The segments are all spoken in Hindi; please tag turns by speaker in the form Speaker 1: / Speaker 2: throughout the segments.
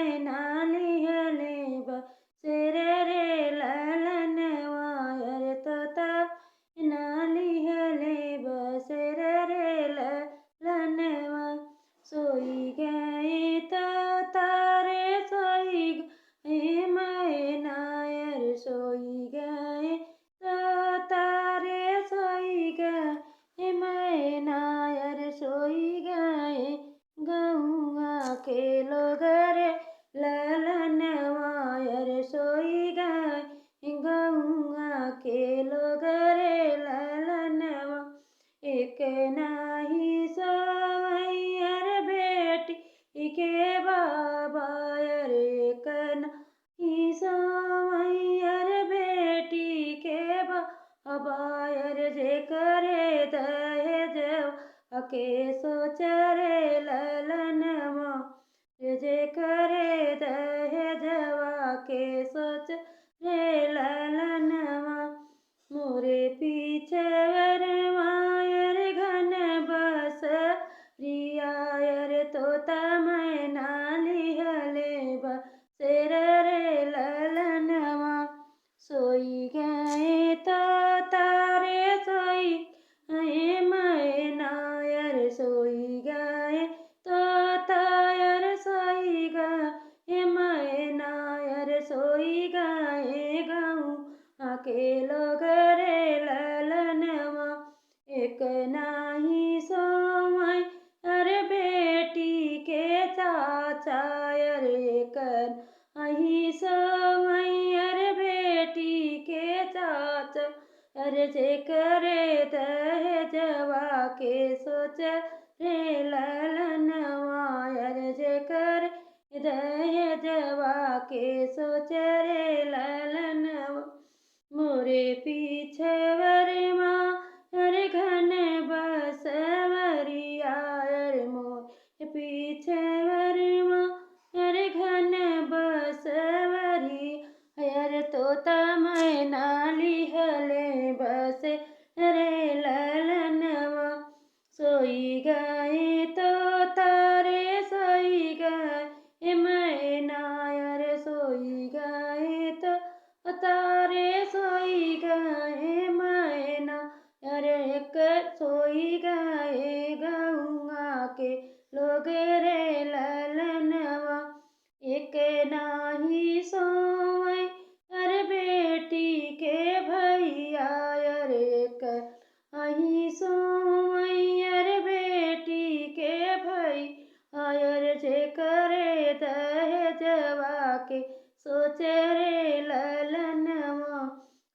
Speaker 1: मैना लिहले बसेर रे ललनवा अरे तोता मैना लिहले बसेर रे ललनवा। सोई गए तोता रे सोई गए मैना अरे सोई गए तोता रे सोई गए मैना अरे सोई गए गौआ के लोग रे ललनवा अरे सोई गए गौआ के लोग रे ललनवा। एक नाही सोवई अरे बेटी के बाबा अरे एक नाही सोवई अरे बेटी के बाबा अरे जे करे दहेजवा के सोच रे ललनवा जे करे दहेजवा के सोच रे ललनवा। मोरे पीछे वरमायर घन बस रियायर तोता मैना लिहले बसेर रे ललनवा। सोई गए तोता रे सोई गए मैना अरे सोई गए तोता अरे सोई गए मैना अरे सोई गए गौआ के लोग रे ललनवा। एक नाही सोवई अरे बेटी के चाचा अरे एक नाही सोवई अरे बेटी के चाचा अरे जे करे दहेजवा के सोच रे ललनवा अरे जे करे दहेजवा के सोच रे ललनवा। मोरे पीछे वरमा अरे घन बसवरिया अरे मोरे पीछे वरमा अरे घन बसवरी अरे तोता मैना लिहले बसे रे ललनवा। सोई गए तोता रे सोई गए मैना अरे सोई गए तोता रे सोई गए मैना अरे एक सोई गए गौआ के लोग रे ललनवा। एक नाही सोवई अरे बेटी के भैया अरे एक नाही सोवई अरे बेटी के भैया अरे जे करे दहेजवा के सोच रे ललनवा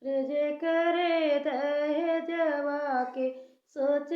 Speaker 1: जे करे दहेजवा के सोच